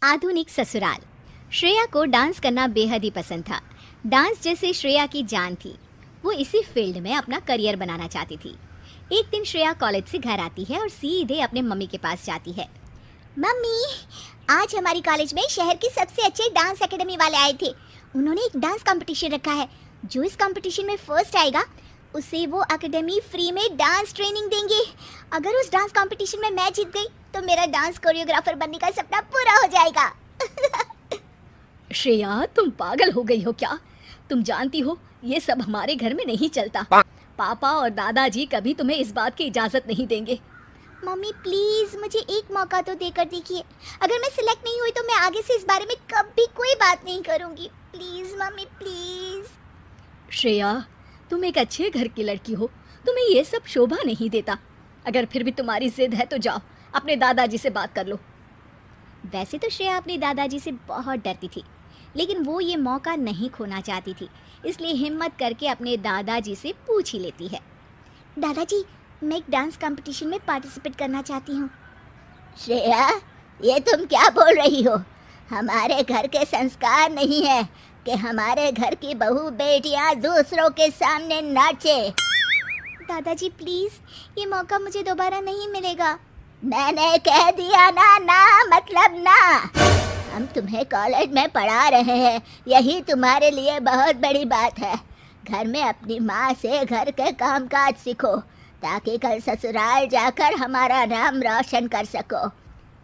आधुनिक ससुराल। श्रेया को डांस करना बेहद ही पसंद था। डांस जैसे श्रेया की जान थी। वो इसी फील्ड में अपना करियर बनाना चाहती थी। एक दिन श्रेया कॉलेज से घर आती है और सीधे अपने मम्मी के पास जाती है। मम्मी, आज हमारी कॉलेज में शहर की सबसे अच्छे डांस एकेडमी वाले आए थे। उन्होंने एक डांस कंपटीशन रखा है। जो इस कंपटीशन में फर्स्ट आएगा उसे वो एकेडमी फ्री में डांस ट्रेनिंग देंगे। अगर उस डांस कंपटीशन में मैं जीत गई तो मेरा डांस कोरियोग्राफर बनने का सपना पूरा हो जाएगा। श्रेया, तुम पागल हो गई हो क्या? तुम जानती हो ये सब हमारे घर में नहीं चलता। पापा और दादाजी कभी तुम्हें इस बात की इजाजत नहीं देंगे। मम्मी प्लीज मुझे एक मौका तो देकर देखिए। अगर मैं सिलेक्ट नहीं हुई तो मैं आगे से इस बारे में कभी कोई बात नहीं करूंगी। Please mummy please. श्रेया, तुम एक अच्छे घर की लड़की हो, तुम्हें ये सब शोभा नहीं देता। अगर फिर भी तुम्हारी जिद है तो जाओ अपने दादाजी से बात कर लो। वैसे तो श्रेया अपने दादाजी से बहुत डरती थी, लेकिन वो ये मौका नहीं खोना चाहती थी, इसलिए हिम्मत करके अपने दादाजी से पूछ ही लेती है। दादाजी, मैं एक डांस कंपटीशन में पार्टिसिपेट करना चाहती हूँ। श्रेया, ये तुम क्या बोल रही हो? हमारे घर के संस्कार नहीं है कि हमारे घर की बहू बेटियां दूसरों के सामने नाचे। दादाजी प्लीज, ये मौका मुझे दोबारा नहीं मिलेगा। मैंने कह दिया ना, ना मतलब ना। हम तुम्हें कॉलेज में पढ़ा रहे हैं, यही तुम्हारे लिए बहुत बड़ी बात है। घर में अपनी माँ से घर के कामकाज सीखो ताकि कल ससुराल जाकर हमारा नाम रोशन कर सको।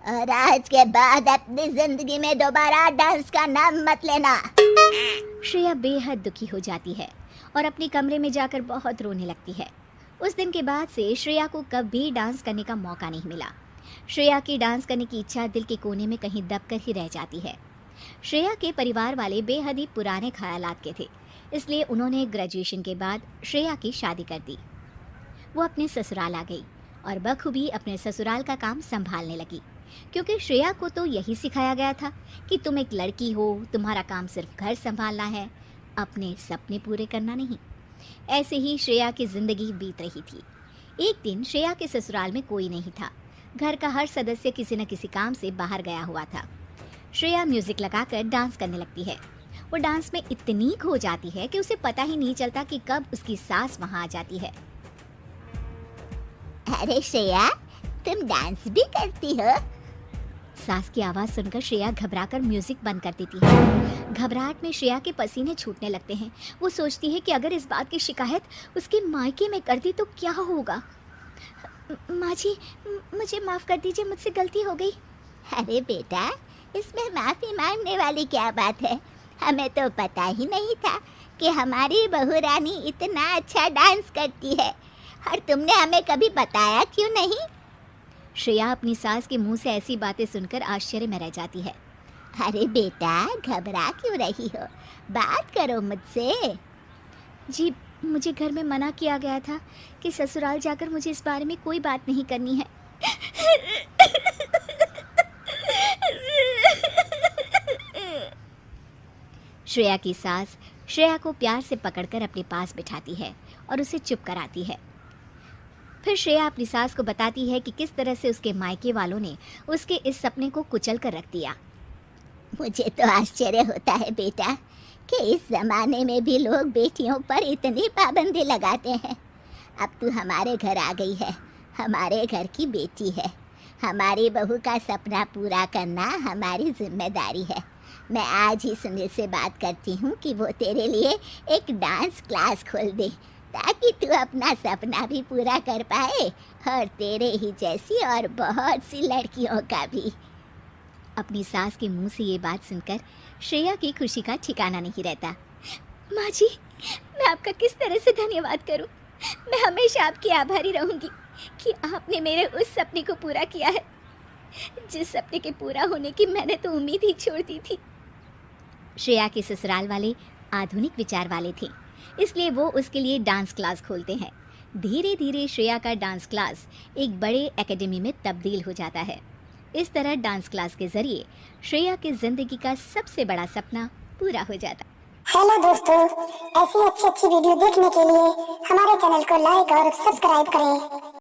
और आज के बाद अपनी जिंदगी में दोबारा डांस का नाम मत लेना। श्रेया बेहद दुखी हो जाती है और अपने कमरे में जाकर बहुत रोने लगती है। उस दिन के बाद से श्रेया को कभी डांस करने का मौका नहीं मिला। श्रेया की डांस करने की इच्छा दिल के कोने में कहीं दबकर ही रह जाती है। श्रेया के परिवार वाले बेहद ही पुराने ख्यालात के थे, इसलिए उन्होंने ग्रेजुएशन के बाद श्रेया की शादी कर दी। वो अपने ससुराल आ गई और बखूबी अपने ससुराल का काम संभालने लगी, क्योंकि श्रेया को तो यही सिखाया गया था कि तुम एक लड़की हो, तुम्हारा काम सिर्फ घर संभालना है, अपने सपने पूरे करना नहीं। ऐसे ही श्रेया की जिंदगी बीत रही थी। एक दिन श्रेया के ससुराल में कोई नहीं था। घर का हर सदस्य किसी न किसी काम से बाहर गया हुआ था। श्रेया म्यूजिक लगाकर डांस करने लगती है। वो डांस में इतनी खो जाती है कि उसे पता ही नहीं चलता कि कब उसकी सास वहां आ जाती है। अरे श्रेया, तुम डांस भी करती हो? सास की आवाज़ सुनकर श्रेया घबराकर म्यूजिक बंद कर देती है। घबराहट में श्रेया के पसीने छूटने लगते हैं। वो सोचती है कि अगर इस बात की शिकायत उसके मायके में कर दी तो क्या होगा। माँ जी, मुझे माफ़ कर दीजिए, मुझसे गलती हो गई। अरे बेटा, इसमें माफ़ी मांगने वाली क्या बात है? हमें तो पता ही नहीं था कि हमारी बहू रानी इतना अच्छा डांस करती है, और तुमने हमें कभी बताया क्यों नहीं? श्रेया अपनी सास के मुंह से ऐसी बातें सुनकर आश्चर्य में रह जाती है। अरे बेटा, घबरा क्यों रही हो? बात करो मुझसे। जी, मुझे घर में मना किया गया था कि ससुराल जाकर मुझे इस बारे में कोई बात नहीं करनी है। श्रेया की सास श्रेया को प्यार से पकड़कर अपने पास बिठाती है और उसे चुप कराती है। फिर श्रेया अपनी सास को बताती है कि किस तरह से उसके मायके वालों ने उसके इस सपने को कुचल कर रख दिया। मुझे तो आश्चर्य होता है बेटा कि इस ज़माने में भी लोग बेटियों पर इतनी पाबंदी लगाते हैं। अब तू हमारे घर आ गई है, हमारे घर की बेटी है। हमारी बहू का सपना पूरा करना हमारी जिम्मेदारी है। मैं आज ही सुनील से बात करती हूँ कि वो तेरे लिए एक डांस क्लास खोल दे, ताकि तू अपना सपना भी पूरा कर पाए और तेरे ही जैसी और बहुत सी लड़कियों का भी। अपनी सास के मुंह से ये बात सुनकर श्रेया की खुशी का ठिकाना नहीं रहता। माँ जी, मैं आपका किस तरह से धन्यवाद करूं? मैं हमेशा आपकी आभारी रहूंगी कि आपने मेरे उस सपने को पूरा किया है, जिस सपने के पूरा होने की मैंने तो उम्मीद ही छोड़ दी थी। श्रेया के ससुराल वाले आधुनिक विचार वाले थे, इसलिए वो उसके लिए डांस क्लास खोलते हैं। धीरे धीरे श्रेया का डांस क्लास एक बड़े एकेडमी में तब्दील हो जाता है। इस तरह डांस क्लास के जरिए श्रेया की जिंदगी का सबसे बड़ा सपना पूरा हो जाता। हेलो दोस्तों, ऐसी अच्छी वीडियो देखने के लिए हमारे चैनल को लाइक और सब्सक्राइब करें।